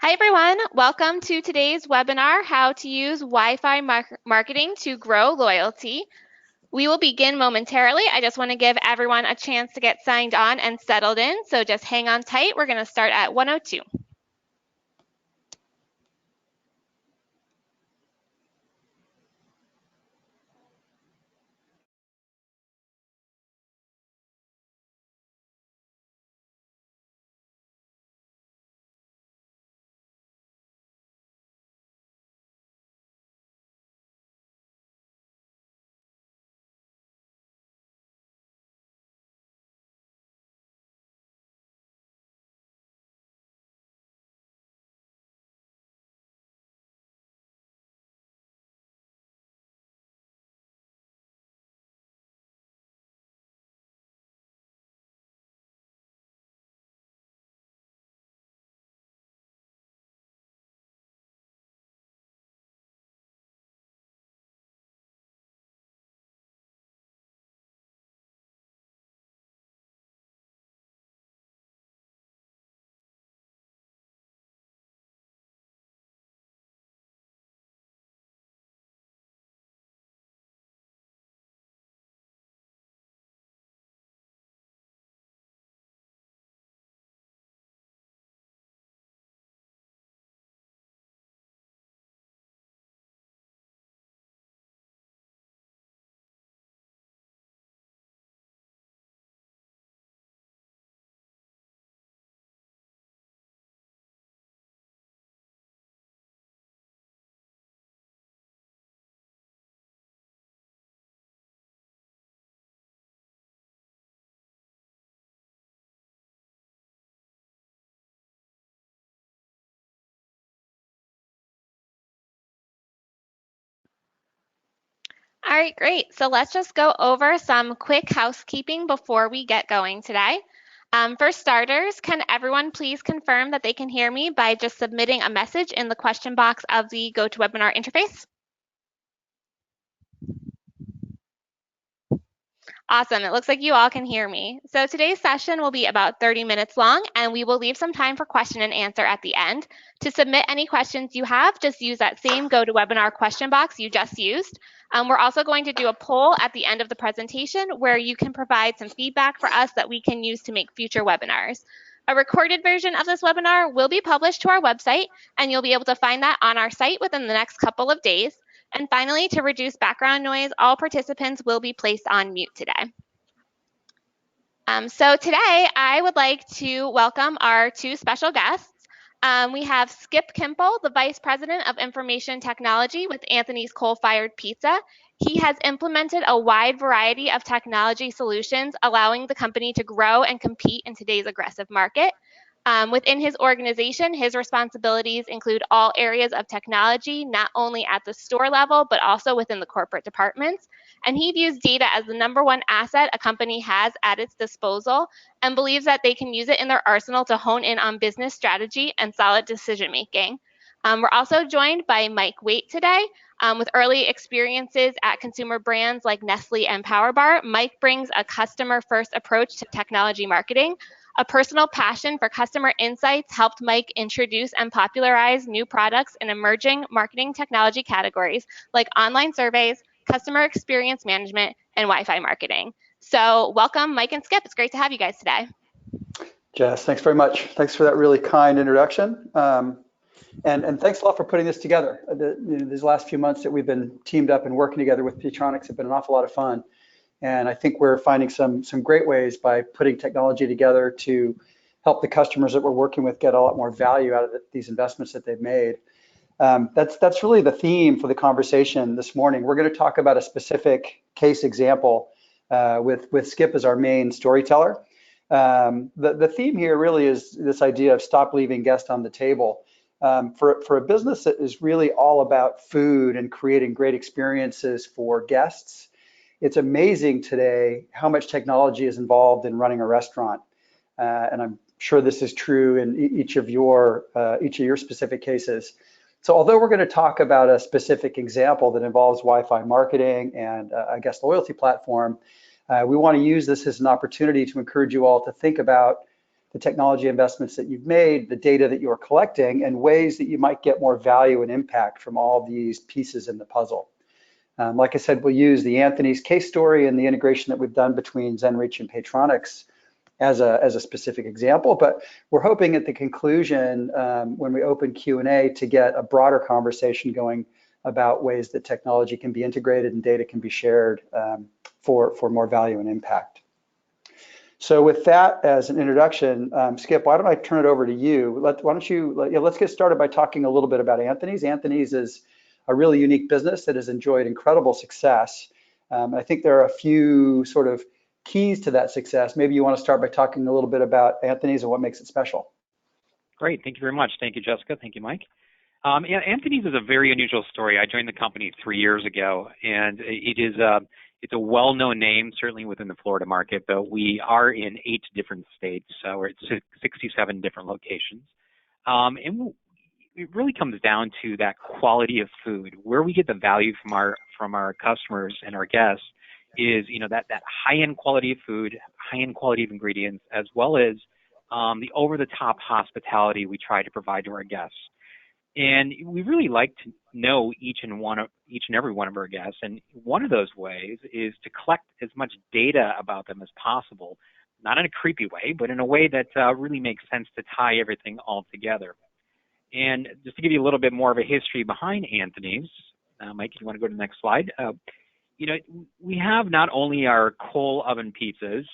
Hi everyone, welcome to today's webinar, How to Use Wi-Fi Marketing to Grow Loyalty. We will begin momentarily. I just want to give everyone a chance to get signed on and settled in, so just hang on tight. We're going to start at 1:02. All right, great. So let's just go over some quick housekeeping before we get going today. For starters, can everyone please confirm that they can hear me by just submitting a message in the question box of the GoToWebinar interface? Awesome. It looks like you all can hear me. So today's session will be about 30 minutes long, and we will leave some time for question and answer at the end. To submit any questions you have, just use that same GoToWebinar question box you just used. We're also going to do a poll at the end of the presentation where you can provide some feedback for us that we can use to make future webinars. A recorded version of this webinar will be published to our website, and you'll be able to find that on our site within the next couple of days. And finally, to reduce background noise, all participants will be placed on mute today. So today, I would like to welcome our two special guests. We have Skip Kimple, the Vice President of Information Technology with Anthony's Coal-Fired Pizza. He has implemented a wide variety of technology solutions, allowing the company to grow and compete in today's aggressive market. Within his organization, his responsibilities include all areas of technology, not only at the store level, but also within the corporate departments. And he views data as the #1 asset a company has at its disposal and believes that they can use it in their arsenal to hone in on business strategy and solid decision making. We're also joined by Mike Waite today. With early experiences at consumer brands like Nestle and PowerBar, Mike brings a customer-first approach to technology marketing. A personal passion for customer insights helped Mike introduce and popularize new products in emerging marketing technology categories like online surveys, customer experience management, and Wi-Fi marketing. So welcome, Mike and Skip. It's great to have you guys today. Jess, thanks very much. Thanks for that really kind introduction. And thanks a lot for putting this together. These last few months that we've been teamed up and working together with Ptronics have been an awful lot of fun. And I think we're finding some great ways by putting technology together to help the customers that we're working with get a lot more value out of these investments that they've made. That's really the theme for the conversation this morning. We're going to talk about a specific case example with Skip as our main storyteller. The theme here really is this idea of stop leaving guests on the table. For a business that is really all about food and creating great experiences for guests, it's amazing today how much technology is involved in running a restaurant. And I'm sure this is true in each of your specific cases. So although we're going to talk about a specific example that involves Wi-Fi marketing and a guest loyalty platform, we want to use this as an opportunity to encourage you all to think about the technology investments that you've made, the data that you're collecting, and ways that you might get more value and impact from all these pieces in the puzzle. Like I said, we'll use the Anthony's case story and the integration that we've done between Zenreach and Paytronics as a specific example, but we're hoping at the conclusion, when we open Q&A, to get a broader conversation going about ways that technology can be integrated and data can be shared for more value and impact. So with that as an introduction, Skip, why don't I turn it over to you? Let's get started by talking a little bit about Anthony's. Anthony's is a really unique business that has enjoyed incredible success. I think there are a few sort of keys to that success. Maybe you want to start by talking a little bit about Anthony's and what makes it special. Great. Thank you very much. Thank you, Jessica. Thank you, Mike. Yeah, Anthony's is a very unusual story. I joined the company 3 years ago, and it's a well-known name, certainly within the Florida market, but we are in 8 different states. So we're at 67 different locations. And it really comes down to that quality of food. Where we get the value from our customers and our guests is, that high-end quality of food, high-end quality of ingredients, as well as the over-the-top hospitality we try to provide to our guests. And we really like to know each and every one of our guests. And one of those ways is to collect as much data about them as possible, not in a creepy way, but in a way that really makes sense to tie everything all together. And just to give you a little bit more of a history behind Anthony's, Mike, if you want to go to the next slide. We have not only our coal oven pizzas,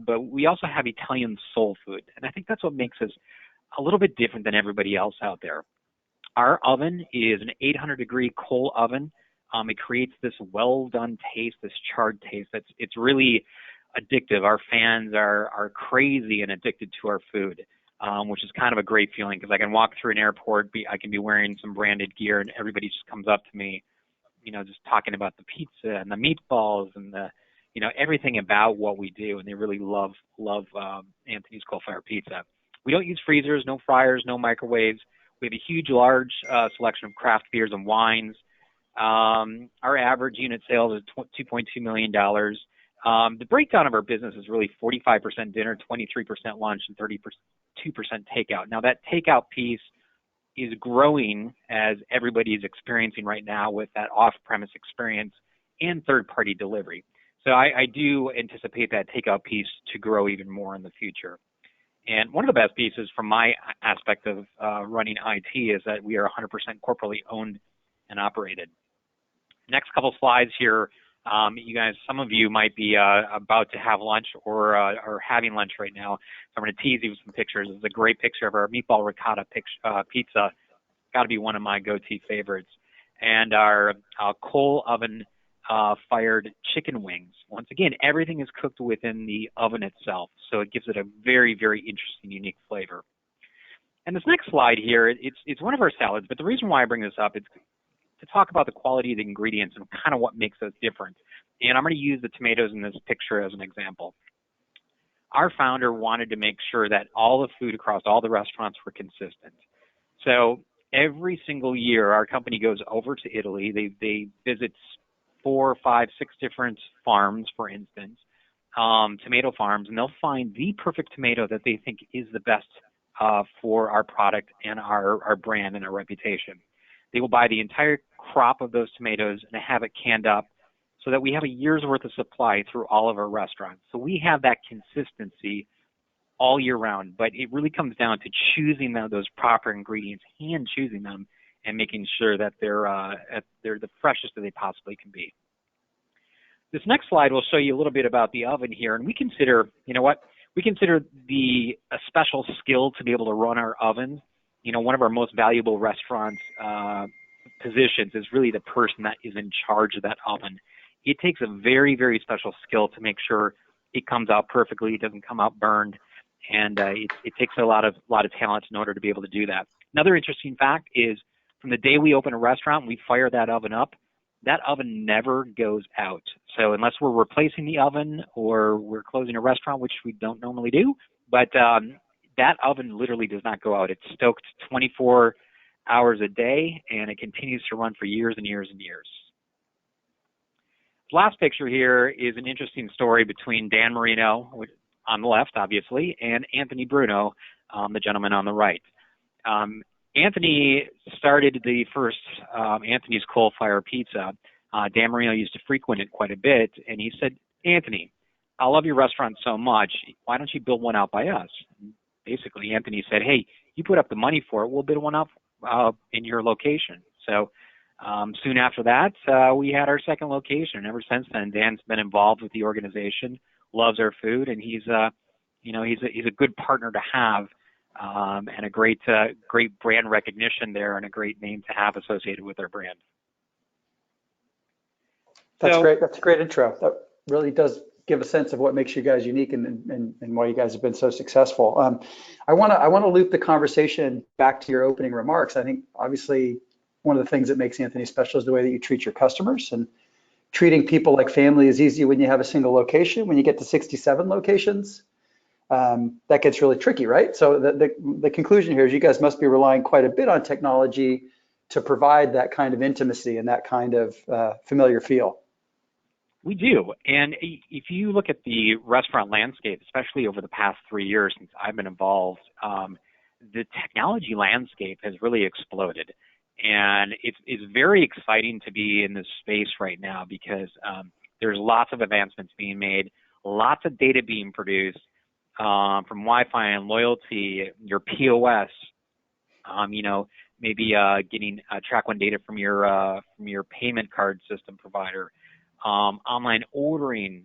but we also have Italian soul food. And I think that's what makes us a little bit different than everybody else out there. Our oven is an 800-degree coal oven. It creates this well-done taste, this charred taste. It's really addictive. Our fans are crazy and addicted to our food, which is kind of a great feeling because I can walk through an airport, I can be wearing some branded gear, and everybody just comes up to me, just talking about the pizza and the meatballs and the, everything about what we do, and they really love Anthony's coal-fired pizza. We don't use freezers, no fryers, no microwaves. We have a huge, large selection of craft beers and wines. Our average unit sales is $2.2 million. The breakdown of our business is really 45% dinner, 23% lunch, and 32% takeout. Now, that takeout piece is growing as everybody is experiencing right now with that off-premise experience and third-party delivery. So I do anticipate that takeout piece to grow even more in the future. And one of the best pieces from my aspect of running IT is that we are 100% corporately owned and operated. Next couple slides here, you guys, some of you might be about to have lunch or having lunch right now. So I'm going to tease you with some pictures. This is a great picture of our meatball ricotta pizza. Got to be one of my go-to favorites. And our coal oven fired chicken wings. Once again, everything is cooked within the oven itself, so it gives it a very, very interesting, unique flavor. And this next slide here, it's one of our salads, but the reason why I bring this up is to talk about the quality of the ingredients and kind of what makes us different. And I'm going to use the tomatoes in this picture as an example. Our founder wanted to make sure that all the food across all the restaurants were consistent. So every single year, our company goes over to Italy. They visit 4, 5, 6 different farms, for instance, tomato farms, and they'll find the perfect tomato that they think is the best for our product and our brand and our reputation. They will buy the entire crop of those tomatoes and have it canned up so that we have a year's worth of supply through all of our restaurants. So we have that consistency all year round, but it really comes down to choosing those proper ingredients, hand choosing them, and making sure that they're the freshest that they possibly can be. This next slide will show you a little bit about the oven here, and we consider, we consider a special skill to be able to run our oven. One of our most valuable restaurant positions is really the person that is in charge of that oven. It takes a very, very special skill to make sure it comes out perfectly, it doesn't come out burned, and it takes a lot of talent in order to be able to do that. Another interesting fact is from the day we open a restaurant, we fire that oven up. That oven never goes out. So unless we're replacing the oven or we're closing a restaurant, which we don't normally do, but that oven literally does not go out. It's stoked 24 hours a day, and it continues to run for years and years and years. Last picture here is an interesting story between Dan Marino, on the left, obviously, and Anthony Bruno, the gentleman on the right. Anthony started the first Anthony's Coal Fire Pizza. Dan Marino used to frequent it quite a bit, and he said, Anthony, I love your restaurant so much. Why don't you build one out by us? Basically, Anthony said, hey, you put up the money for it. We'll build one up in your location. So soon after that, we had our second location. And ever since then, Dan's been involved with the organization, loves our food, and he's a good partner to have, and a great brand recognition there, and a great name to have associated with our brand. That's great. That's a great intro. That really does give a sense of what makes you guys unique and why you guys have been so successful. I want to loop the conversation back to your opening remarks. I think obviously one of the things that makes Anthony special is the way that you treat your customers, and treating people like family is easy when you have a single location. When you get to 67 locations, that gets really tricky, right? So the conclusion here is you guys must be relying quite a bit on technology to provide that kind of intimacy and that kind of familiar feel. We do. And if you look at the restaurant landscape, especially over the past 3 years since I've been involved, the technology landscape has really exploded. And it's very exciting to be in this space right now because there's lots of advancements being made, lots of data being produced from Wi-Fi and loyalty, your POS, maybe getting track one data from your payment card system provider. Online ordering,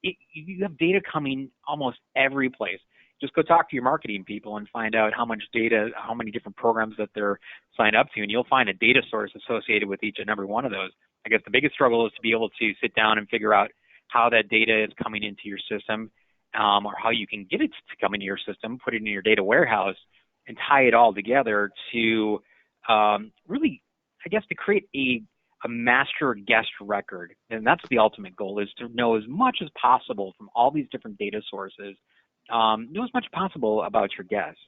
you have data coming almost every place. Just go talk to your marketing people and find out how much data, how many different programs that they're signed up to, and you'll find a data source associated with each and every one of those. I guess the biggest struggle is to be able to sit down and figure out how that data is coming into your system, or how you can get it to come into your system, put it in your data warehouse, and tie it all together to really, I guess, to create a master guest record. And that's the ultimate goal, is to know as much as possible from all these different data sources, know as much as possible about your guests.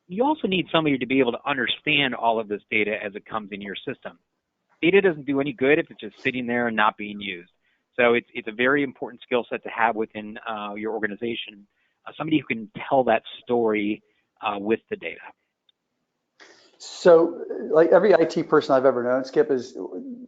You also need somebody to be able to understand all of this data as it comes in your system. Data doesn't do any good if it's just sitting there and not being used. So it's a very important skill set to have within your organization, somebody who can tell that story with the data. So like every IT person I've ever known, Skip, is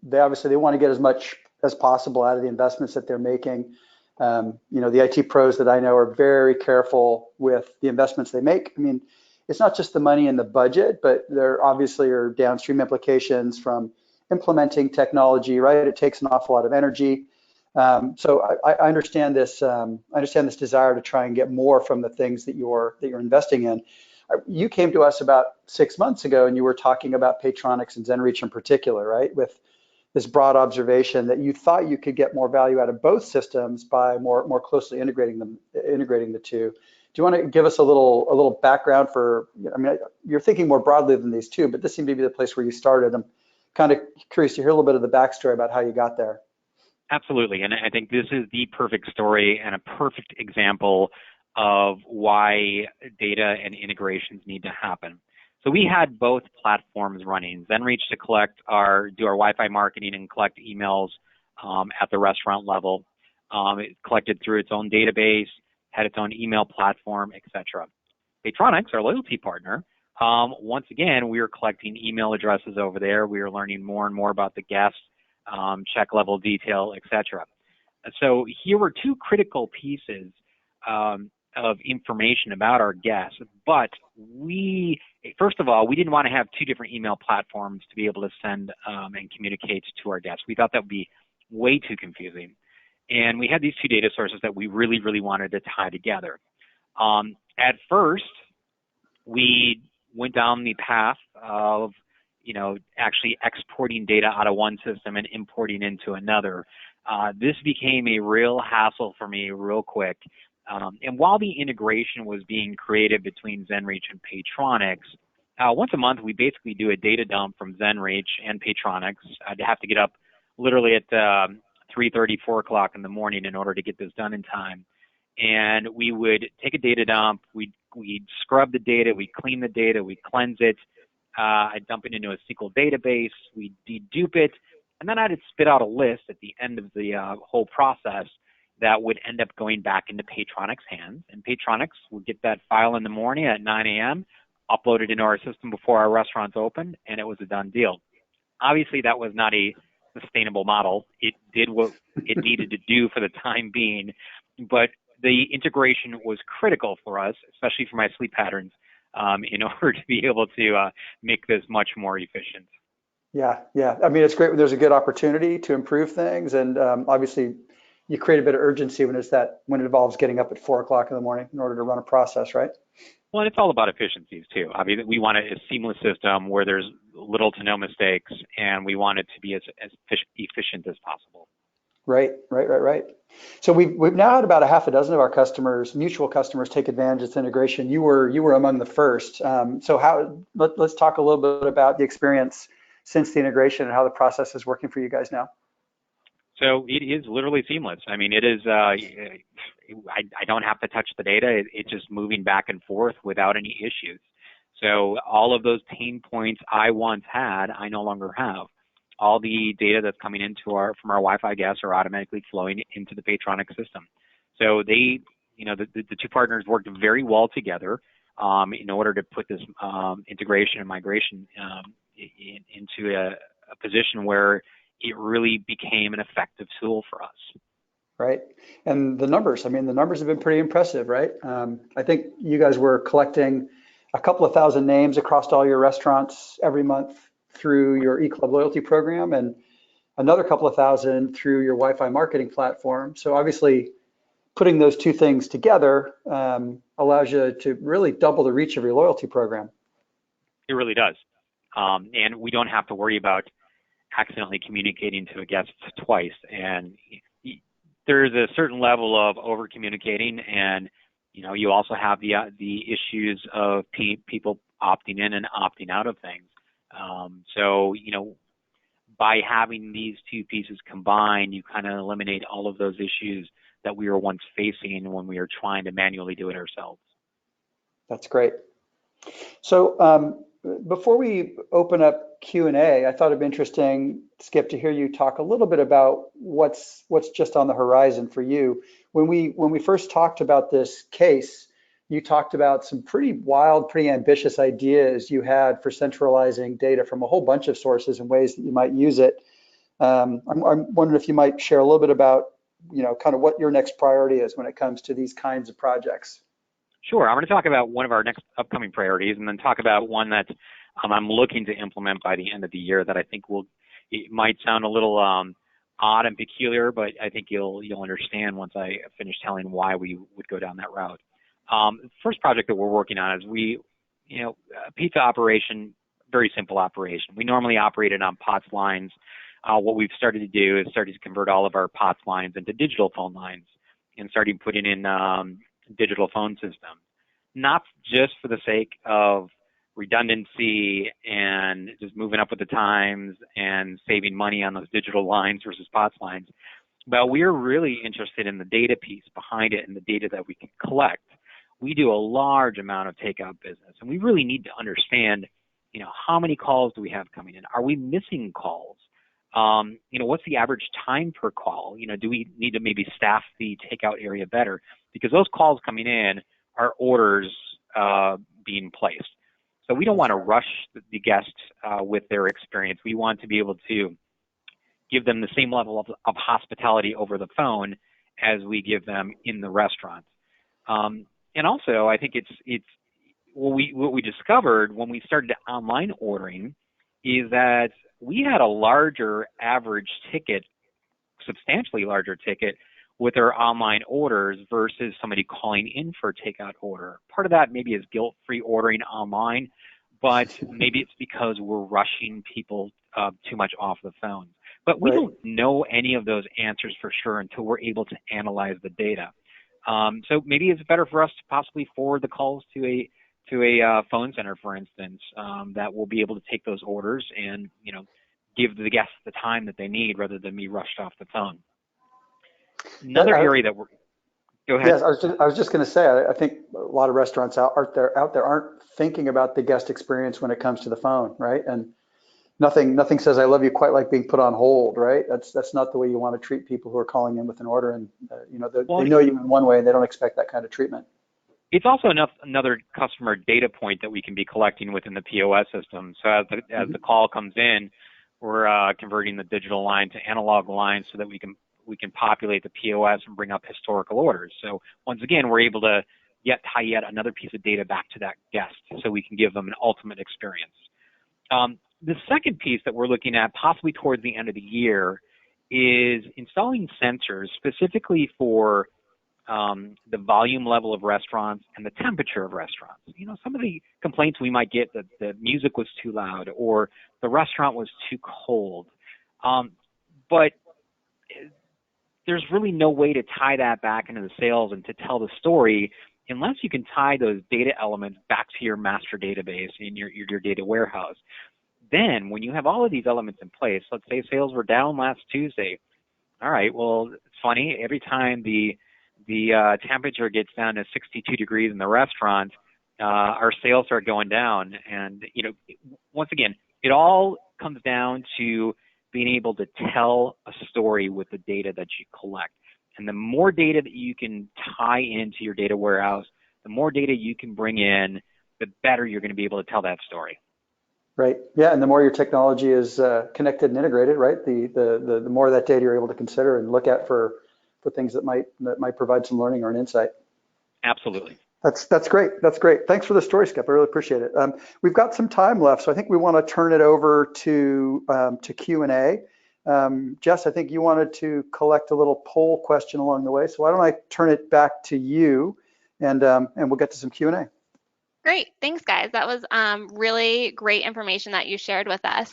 they want to get as much as possible out of the investments that they're making. The IT pros that I know are very careful with the investments they make. I mean, it's not just the money and the budget, but there obviously are downstream implications from implementing technology, right? It takes an awful lot of energy. So I understand this. I understand this desire to try and get more from the things that you're investing in. You came to us about 6 months ago, and you were talking about Paytronix and Zenreach in particular, right? With this broad observation that you thought you could get more value out of both systems by more closely integrating the two. Do you want to give us a little background for? I mean, you're thinking more broadly than these two, but this seemed to be the place where you started. I'm kind of curious to hear a little bit of the backstory about how you got there. Absolutely, and I think this is the perfect story and a perfect example of why data and integrations need to happen. So we had both platforms running. Zenreach to do our Wi-Fi marketing and collect emails at the restaurant level. It collected through its own database, had its own email platform, etc. Paytronix, our loyalty partner, once again, we were collecting email addresses over there. We were learning more and more about the guests, check level detail, etc. So here were two critical pieces of information about our guests, but first of all, we didn't want to have two different email platforms to be able to send and communicate to our guests. We thought that would be way too confusing. And we had these two data sources that we really, really wanted to tie together. At first, we went down the path of, actually exporting data out of one system and importing into another. This became a real hassle for me real quick. And while the integration was being created between Zenreach and Paytronix, once a month we basically do a data dump from Zenreach and Paytronix. I'd have to get up literally at 3:30, 4 o'clock in the morning in order to get this done in time. And we would take a data dump, we'd scrub the data, we'd clean the data, we'd cleanse it, I'd dump it into a SQL database, we'd dedupe it, and then I'd spit out a list at the end of the whole process that would end up going back into Paytronic's hands, and Paytronics would get that file in the morning at 9 a.m., upload it into our system before our restaurants opened, and it was a done deal. Obviously, that was not a sustainable model. It did what it needed to do for the time being, but the integration was critical for us, especially for my sleep patterns, in order to be able to make this much more efficient. Yeah, yeah. I mean, it's great when there's a good opportunity to improve things, and obviously, you create a bit of urgency when when it involves getting up at 4 o'clock in the morning in order to run a process, right? Well, and it's all about efficiencies too. I mean, we want a seamless system where there's little to no mistakes, and we want it to be as efficient as possible. Right, right, right, right. So we've now had about a half a dozen of our customers, mutual customers, take advantage of this integration. You were among the first. So let's talk a little bit about the experience since the integration and how the process is working for you guys now. So it is literally seamless. I mean, it is. I don't have to touch the data. It's just moving back and forth without any issues. So all of those pain points I once had, I no longer have. All the data that's coming into from our Wi-Fi guests are automatically flowing into the Paytronic system. So the two partners worked very well together in order to put this integration and migration into a position where it really became an effective tool for us. Right. And the numbers have been pretty impressive, right? I think you guys were collecting a couple of thousand names across all your restaurants every month through your eClub loyalty program, and another couple of thousand through your Wi-Fi marketing platform. So obviously, putting those two things together allows you to really double the reach of your loyalty program. It really does. And we don't have to worry about accidentally communicating to a guest twice. And there's a certain level of over communicating, and you also have the issues of people opting in and opting out of things. So by having these two pieces combined, you kind of eliminate all of those issues that we were once facing when we were trying to manually do it ourselves. That's great. So before we open up Q&A, I thought it'd be interesting, Skip, to hear you talk a little bit about what's just on the horizon for you. When we first talked about this case, you talked about some pretty wild, pretty ambitious ideas you had for centralizing data from a whole bunch of sources and ways that you might use it. I'm wondering if you might share a little bit about, kind of what your next priority is when it comes to these kinds of projects. Sure. I'm going to talk about one of our next upcoming priorities, and then talk about one that I'm looking to implement by the end of the year that I think it might sound a little odd and peculiar, but I think you'll understand once I finish telling why we would go down that route. The first project that we're working on is a pizza operation, very simple operation. We normally operate it on POTS lines. What we've started to do is started to convert all of our POTS lines into digital phone lines and starting putting in digital phone systems, not just for the sake of redundancy and just moving up with the times and saving money on those digital lines versus POTS lines, but we're really interested in the data piece behind it and the data that we can collect. We do a large amount of takeout business, and we really need to understand, how many calls do we have coming in? Are we missing calls? What's the average time per call? Do we need to maybe staff the takeout area better? Because those calls coming in are orders being placed. So we don't want to rush the guests with their experience. We want to be able to give them the same level of hospitality over the phone as we give them in the restaurant. And also, I think it's what we discovered when we started online ordering is that we had a larger average ticket, substantially larger ticket, with our online orders versus somebody calling in for a takeout order. Part of that maybe is guilt-free ordering online, but maybe it's because we're rushing people too much off the phone. But we don't know any of those answers for sure until we're able to analyze the data. So maybe it's better for us to possibly forward the calls to a phone center, for instance, that will be able to take those orders and give the guests the time that they need rather than be rushed off the phone. Another area that we're go ahead. Yes, I was just going to say, I think a lot of restaurants out there aren't thinking about the guest experience when it comes to the phone, right? And nothing says I love you quite like being put on hold, right? That's not the way you want to treat people who are calling in with an order, and they know you in one way and they don't expect that kind of treatment. It's also another customer data point that we can be collecting within the POS system. So as the call comes in, we're converting the digital line to analog line so that we can populate the POS and bring up historical orders. So once again, we're able to tie yet another piece of data back to that guest so we can give them an ultimate experience. The second piece that we're looking at possibly towards the end of the year is installing sensors specifically for the volume level of restaurants and the temperature of restaurants. Some of the complaints we might get that the music was too loud or the restaurant was too cold. But there's really no way to tie that back into the sales and to tell the story unless you can tie those data elements back to your master database in your data warehouse. Then when you have all of these elements in place, let's say sales were down last Tuesday. All right, well, it's funny. Every time the temperature gets down to 62 degrees in the restaurant, our sales start going down. And, once again, it all comes down to being able to tell a story with the data that you collect. And the more data that you can tie into your data warehouse, the more data you can bring in, the better you're going to be able to tell that story. Right. Yeah, and the more your technology is connected and integrated, right, the more of that data you're able to consider and look at for things that might provide some learning or an insight. Absolutely. That's great. That's great. Thanks for the story, Skip. I really appreciate it. We've got some time left, so I think we want to turn it over to Q&A. Jess, I think you wanted to collect a little poll question along the way, so why don't I turn it back to you, and we'll get to some Q&A. Great. Thanks, guys. That was really great information that you shared with us.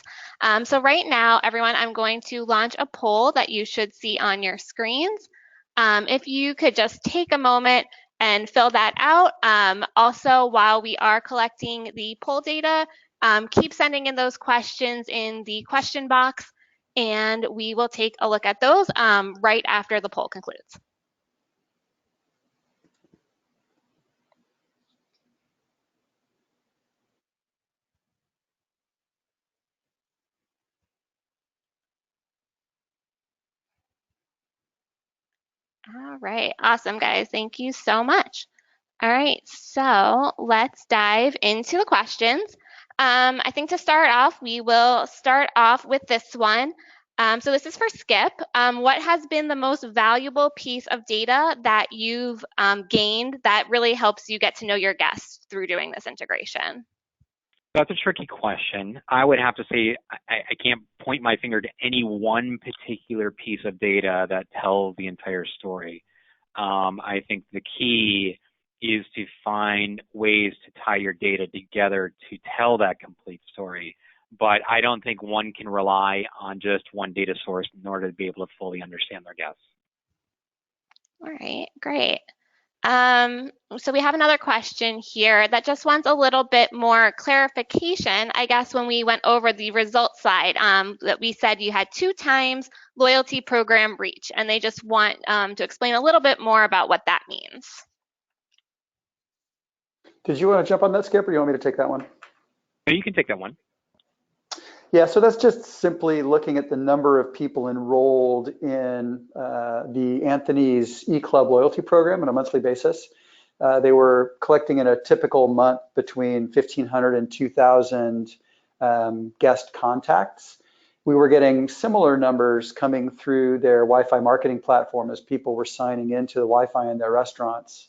So right now, everyone, I'm going to launch a poll that you should see on your screens. If you could just take a moment and fill that out. Also, while we are collecting the poll data, keep sending in those questions in the question box, and we will take a look at those right after the poll concludes. All right, awesome, guys. Thank you so much. All right, so let's dive into the questions. I think to start off, we will start off with this one. So this is for Skip. What has been the most valuable piece of data that you've gained that really helps you get to know your guests through doing this integration? That's a tricky question. I would have to say I can't point my finger to any one particular piece of data that tells the entire story. I think the key is to find ways to tie your data together to tell that complete story. But I don't think one can rely on just one data source in order to be able to fully understand their guests. All right, great. So we have another question here that just wants a little bit more clarification. I guess when we went over the results slide, that we said you had 2 times loyalty program reach, and they just want to explain a little bit more about what that means. Did you want to jump on that, Skip, or you want me to take that one? No, you can take that one. Yeah, so that's just simply looking at the number of people enrolled in the Anthony's eClub loyalty program on a monthly basis. They were collecting in a typical month between 1,500 and 2,000 guest contacts. We were getting similar numbers coming through their Wi-Fi marketing platform as people were signing into the Wi-Fi in their restaurants.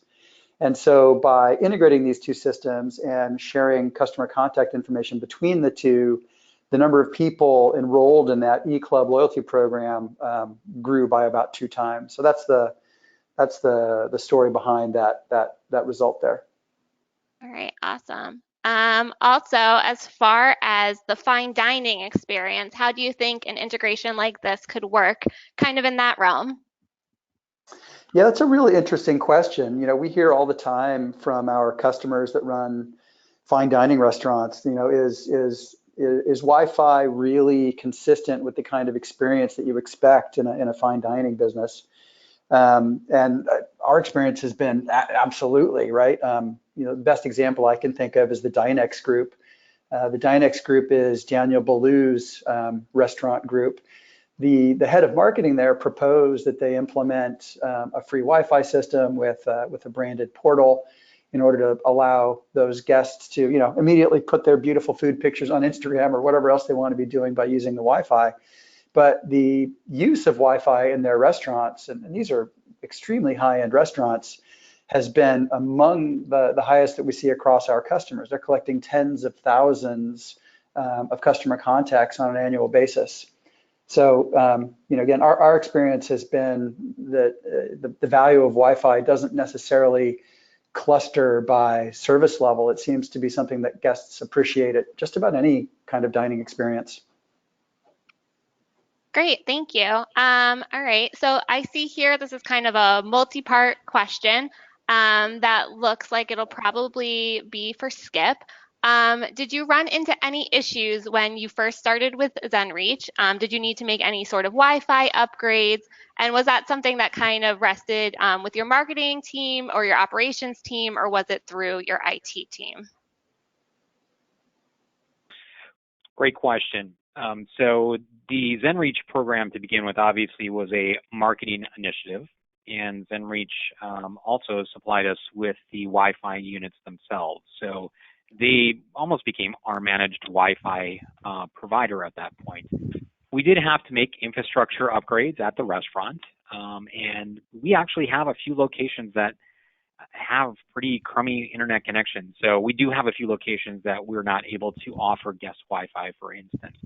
And so by integrating these two systems and sharing customer contact information between the two, the number of people enrolled in that eClub loyalty program grew by about 2 times. So that's the story behind that result there. All right, awesome. Also, as far as the fine dining experience, how do you think an integration like this could work kind of in that realm? Yeah, that's a really interesting question. We hear all the time from our customers that run fine dining restaurants, is Wi-Fi really consistent with the kind of experience that you expect in a fine dining business? And our experience has been absolutely, right? The best example I can think of is the Dinex group. The Dynex group is Daniel Ballou's restaurant group. The head of marketing there proposed that they implement a free Wi-Fi system with a branded portal in order to allow those guests to, immediately put their beautiful food pictures on Instagram or whatever else they want to be doing by using the Wi-Fi. But the use of Wi-Fi in their restaurants, and these are extremely high-end restaurants, has been among the highest that we see across our customers. They're collecting tens of thousands of customer contacts on an annual basis. So, again, our experience has been that the value of Wi-Fi doesn't necessarily cluster by service level. It seems to be something that guests appreciate at just about any kind of dining experience. Great, thank you. All right, so I see here this is kind of a multi-part question that looks like it'll probably be for Skip. Did you run into any issues when you first started with Zenreach? Did you need to make any sort of Wi-Fi upgrades? And was that something that kind of rested with your marketing team or your operations team, or was it through your IT team? Great question. So the Zenreach program to begin with obviously was a marketing initiative, and Zenreach also supplied us with the Wi-Fi units themselves. So they almost became our managed Wi-Fi provider at that point. We did have to make infrastructure upgrades at the restaurant, and we actually have a few locations that have pretty crummy internet connections. So we do have a few locations that we're not able to offer guest Wi-Fi, for instance.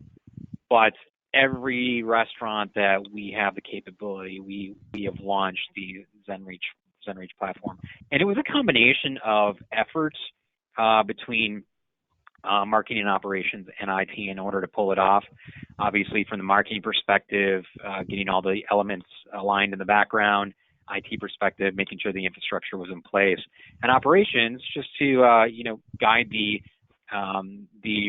But every restaurant that we have the capability, we have launched the Zenreach platform. And it was a combination of efforts between marketing and operations and IT in order to pull it off. Obviously, from the marketing perspective, getting all the elements aligned in the background, IT perspective, making sure the infrastructure was in place, and operations just to guide the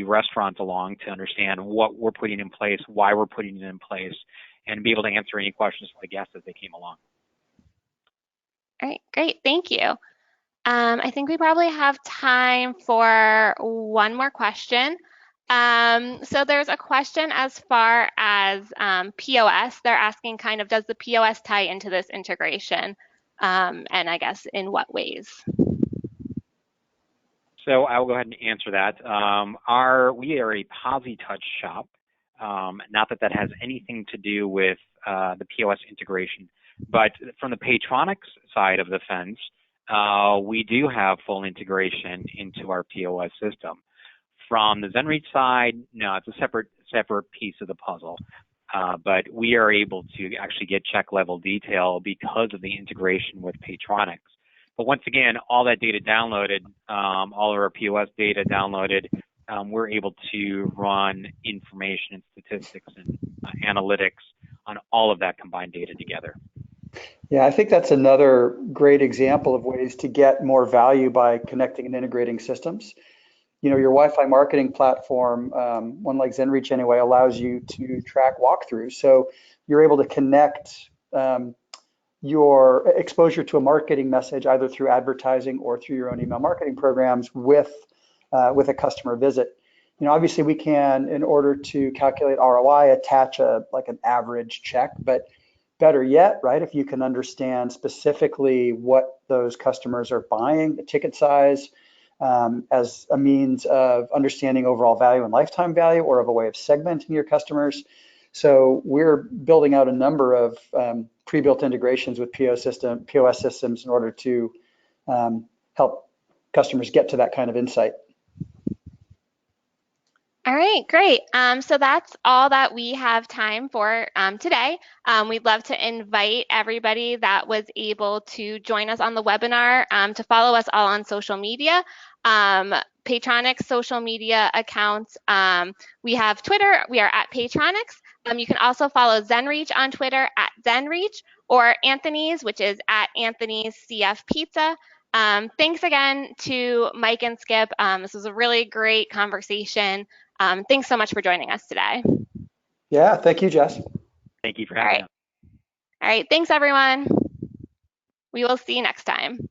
restaurant along to understand what we're putting in place, why we're putting it in place, and be able to answer any questions from the guests as they came along. All right, great, thank you. I think we probably have time for one more question. So there's a question as far as POS. They're asking kind of, does the POS tie into this integration? And I guess in what ways? So I will go ahead and answer that. We are a PosiTouch shop. Not that has anything to do with the POS integration, but from the Paytronics side of the fence, we do have full integration into our POS system. From the Zenreach side, no, it's a separate piece of the puzzle. But we are able to actually get check level detail because of the integration with Paytronics. But once again, all that data downloaded, all of our POS data downloaded, we're able to run information and statistics and analytics on all of that combined data together. Yeah, I think that's another great example of ways to get more value by connecting and integrating systems. Your Wi-Fi marketing platform, one like Zenreach anyway, allows you to track walkthroughs. So you're able to connect your exposure to a marketing message either through advertising or through your own email marketing programs with a customer visit. Obviously we can, in order to calculate ROI, attach an average check, but better yet, right, if you can understand specifically what those customers are buying, the ticket size, as a means of understanding overall value and lifetime value, or of a way of segmenting your customers. So we're building out a number of pre-built integrations with POS systems in order to help customers get to that kind of insight. All right, great. So that's all that we have time for today. We'd love to invite everybody that was able to join us on the webinar to follow us all on social media. Paytronics social media accounts. We have Twitter, we are at Paytronics. You can also follow Zenreach on Twitter at Zenreach, or Anthony's, which is at Anthony's CF Pizza. Thanks again to Mike and Skip. This was a really great conversation. Thanks so much for joining us today. Yeah, thank you, Jess. Thank you for having us. All right, thanks everyone. We will see you next time.